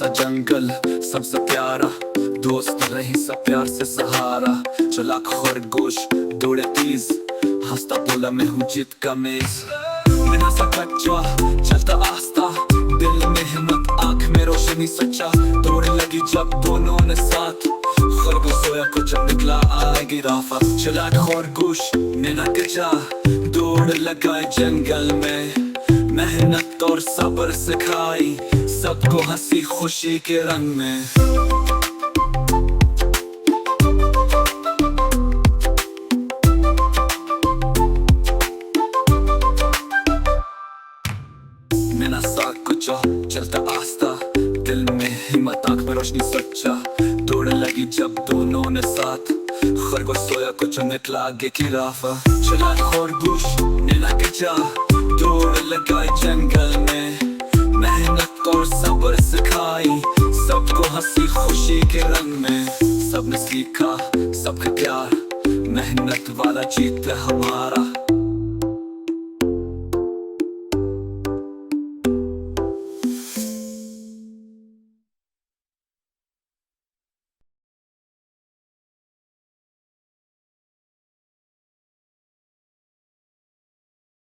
सा जंगल सबसे प्यारा, दोस्त रही सब प्यार से सहारा। चला खरगोश दौड़े तेज, हंसता बोला मैं हूँ जीत का मेज। मेरा सा कच्चा चलता आस्ता, दिल में हिम्मत आंख में रोशनी सच्चा। दौड़ने लगी जब दोनों ने साथ, खरगोश सोया कुछ निकला आएगी राफा। चला खरगोश ने न कचा, दौड़ लगाए जंगल में। मेहनत और सब्र सिखाई सबको हंसी खुशी के रंग में। मेरा सा कुछ चलता आस्ता, दिल में हिम्मत आंख में रोशनी सच्चा। दौड़ लगी जब दोनों ने साथ, खरगोश सोया कुछ निकला आगे की राफा। चला खरगोश ने न कचा, दौड़ लगाई जंगल में। मेहनत और सब्र सिखाई सबको हंसी खुशी के रंग में। सबने सीखा सबका प्यार, मेहनत वाला जीत है हमारा।